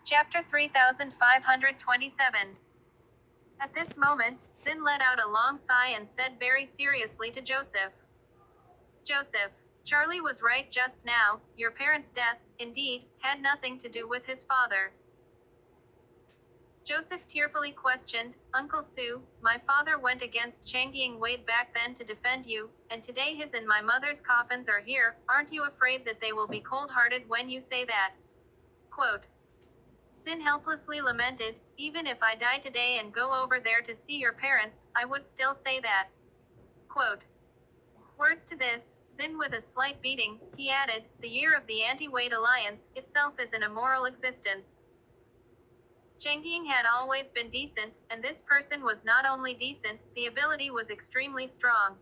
Chapter 3527. At this moment, Zin let out a long sigh and said very seriously to Joseph, Joseph, Charlie was right just now, your parents' death, indeed, had nothing to do with his father. Joseph tearfully questioned, Uncle Sue, my father went against Changying Wade back then to defend you, and today his and my mother's coffins are here, aren't you afraid that they will be cold-hearted when you say that? Quote, Zin helplessly lamented, even if I die today and go over there to see your parents, I would still say that. Quote, words to this, Zin with a slight beating, he added, the year of the anti-Wade alliance, itself is an immoral existence. Changying had always been decent, and this person was not only decent, the ability was extremely strong.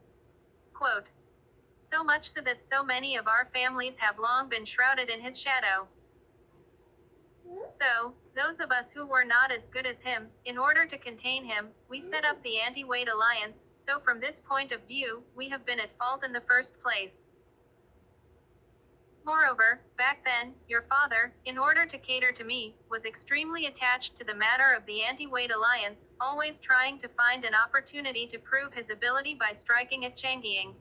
Quote, so much so that so many of our families have long been shrouded in his shadow. So, those of us who were not as good as him, in order to contain him, we set up the anti-Wade alliance, so from this point of view, we have been at fault in the first place. Moreover, back then, your father, in order to cater to me, was extremely attached to the matter of the anti-Wade alliance, always trying to find an opportunity to prove his ability by striking at Changying.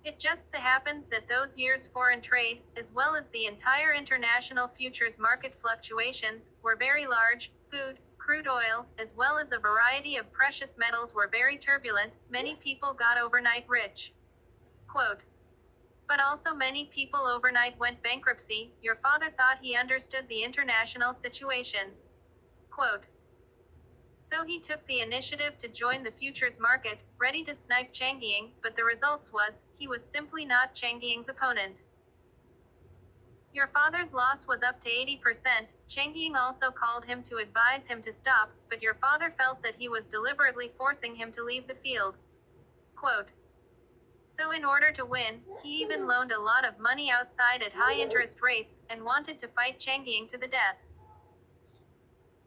It just so happens that those years' foreign trade, as well as the entire international futures market fluctuations, were very large, food, crude oil, as well as a variety of precious metals were very turbulent, many people got overnight rich. Quote, but also many people overnight went bankruptcy, your father thought he understood the international situation. Quote, so he took the initiative to join the futures market, ready to snipe Changying, but the results was, he was simply not Changying's opponent. Your father's loss was up to 80%, Changying also called him to advise him to stop, but your father felt that he was deliberately forcing him to leave the field. Quote, so in order to win, he even loaned a lot of money outside at high interest rates, and wanted to fight Changying to the death.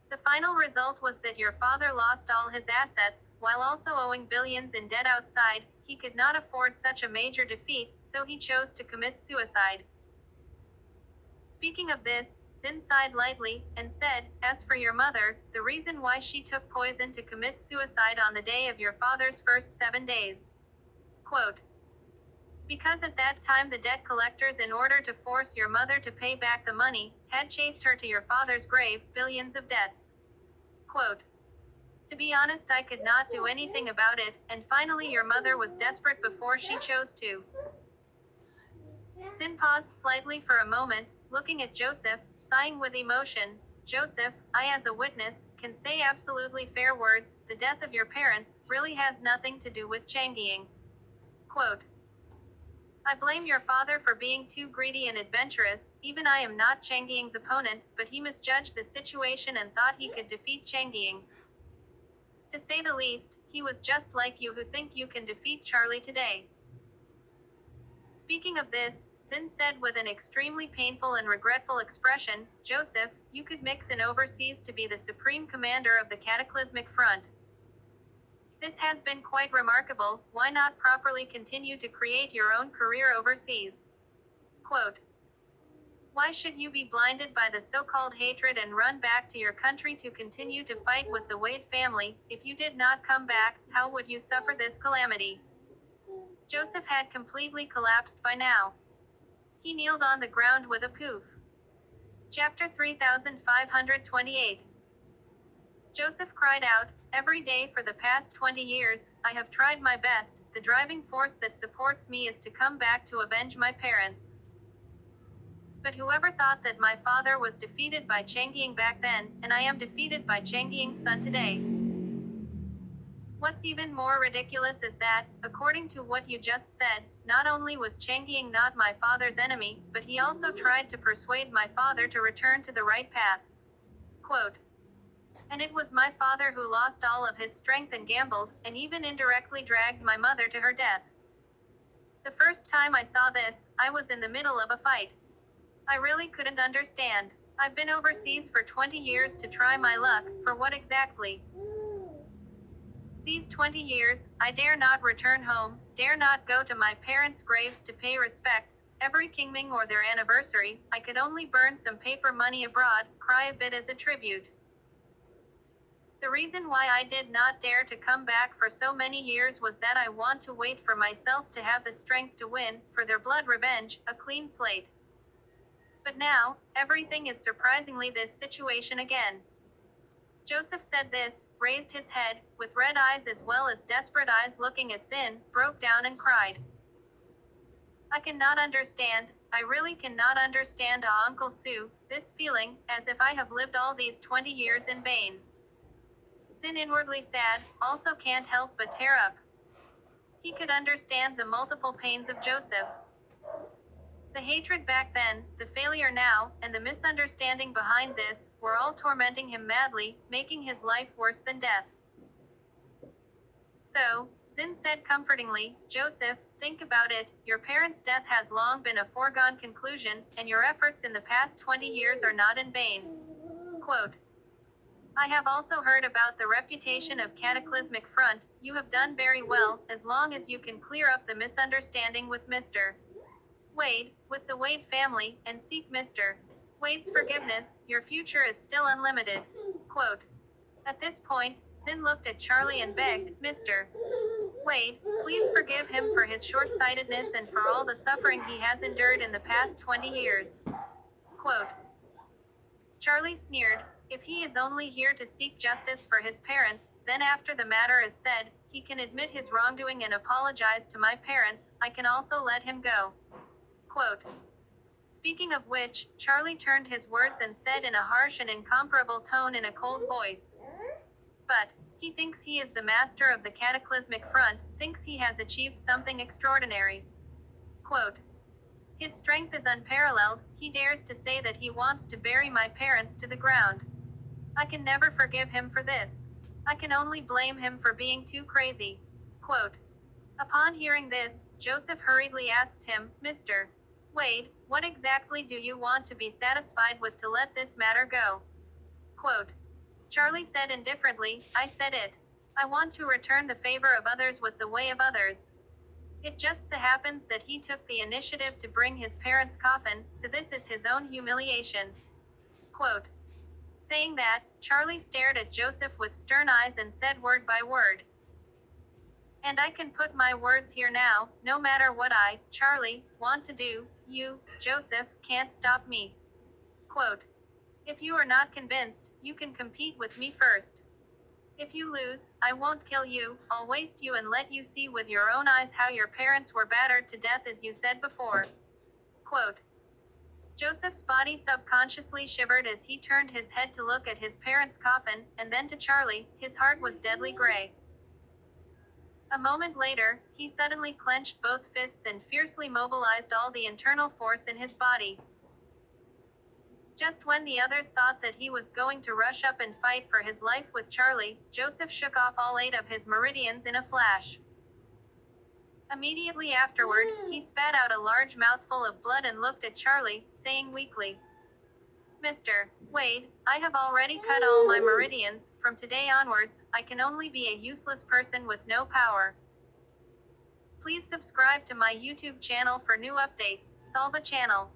The final result was that your father lost all his assets, while also owing billions in debt outside. He could not afford such a major defeat, so he chose to commit suicide. Speaking of this, Zin sighed lightly, and said, as for your mother, the reason why she took poison to commit suicide on the day of your father's first 7 days. Quote, because at that time the debt collectors, in order to force your mother to pay back the money, had chased her to your father's grave, billions of debts. Quote, to be honest, I could not do anything about it, and finally your mother was desperate before she chose to. Zin paused slightly for a moment, looking at Joseph, sighing with emotion. Joseph, I as a witness, can say absolutely fair words, the death of your parents, really has nothing to do with Changying. Quote, I blame your father for being too greedy and adventurous, even I am not Changying's opponent, but he misjudged the situation and thought he could defeat Changying. To say the least, he was just like you who think you can defeat Charlie today. Speaking of this, Zin said with an extremely painful and regretful expression, Joseph, you could mix in overseas to be the supreme commander of the cataclysmic front. This has been quite remarkable, why not properly continue to create your own career overseas? Quote, why should you be blinded by the so-called hatred and run back to your country to continue to fight with the Wade family? If you did not come back, how would you suffer this calamity? Joseph had completely collapsed by now. He kneeled on the ground with a poof. Chapter 3528. Joseph cried out, every day for the past 20 years, I have tried my best, the driving force that supports me is to come back to avenge my parents. But whoever thought that my father was defeated by Changying back then, and I am defeated by Changying's son today. What's even more ridiculous is that, according to what you just said, not only was Changying not my father's enemy, but he also tried to persuade my father to return to the right path. Quote, and it was my father who lost all of his strength and gambled, and even indirectly dragged my mother to her death. The first time I saw this, I was in the middle of a fight. I really couldn't understand. I've been overseas for 20 years to try my luck, for what exactly? These 20 years, I dare not return home, dare not go to my parents' graves to pay respects, every kingming or their anniversary, I could only burn some paper money abroad, cry a bit as a tribute. The reason why I did not dare to come back for so many years was that I want to wait for myself to have the strength to win, for their blood revenge, a clean slate. But now, everything is surprisingly this situation again. Joseph said this, raised his head, with red eyes as well as desperate eyes looking at Zin, broke down and cried. I cannot understand, I really cannot understand, Uncle Sue, this feeling, as if I have lived all these 20 years in vain. Zin, inwardly sad, also can't help but tear up. He could understand the multiple pains of Joseph. The hatred back then, the failure now, and the misunderstanding behind this, were all tormenting him madly, making his life worse than death. So, Zin said comfortingly, Joseph, think about it, your parents' death has long been a foregone conclusion, and your efforts in the past 20 years are not in vain. Quote, I have also heard about the reputation of Cataclysmic Front. You have done very well, as long as you can clear up the misunderstanding with Mr. Wade, with the Wade family, and seek Mr. Wade's forgiveness. Your future is still unlimited. Quote. At this point, Zin looked at Charlie and begged, Mr. Wade, please forgive him for his short-sightedness and for all the suffering he has endured in the past 20 years. Quote. Charlie sneered, if he is only here to seek justice for his parents, then after the matter is said, he can admit his wrongdoing and apologize to my parents, I can also let him go. Quote. Speaking of which, Charlie turned his words and said in a harsh and incomparable tone in a cold voice. But, he thinks he is the master of the Cataclysmic Front, thinks he has achieved something extraordinary. Quote. His strength is unparalleled, he dares to say that he wants to bury my parents to the ground. I can never forgive him for this. I can only blame him for being too crazy. Quote. Upon hearing this, Joseph hurriedly asked him, Mr. Wade, what exactly do you want to be satisfied with to let this matter go? Quote. Charlie said indifferently, I said it. I want to return the favor of others with the way of others. It just so happens that he took the initiative to bring his parents' coffin, so this is his own humiliation. Quote. Saying that, Charlie stared at Joseph with stern eyes and said word by word. And I can put my words here now, no matter what I, Charlie, want to do, you, Joseph, can't stop me. Quote. If you are not convinced, you can compete with me first. If you lose, I won't kill you, I'll waste you and let you see with your own eyes how your parents were battered to death as you said before. Quote. Joseph's body subconsciously shivered as he turned his head to look at his parents' coffin, and then to Charlie, his heart was deadly gray. A moment later, he suddenly clenched both fists and fiercely mobilized all the internal force in his body. Just when the others thought that he was going to rush up and fight for his life with Charlie, Joseph shook off all 8 of his meridians in a flash. Immediately afterward, he spat out a large mouthful of blood and looked at Charlie, saying weakly, Mr. Wade, I have already cut all my meridians, from today onwards, I can only be a useless person with no power. Please subscribe to my YouTube channel for new update, Salva channel.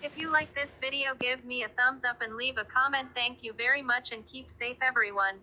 If you like this video, give me a thumbs up and leave a comment. Thank you very much and keep safe everyone.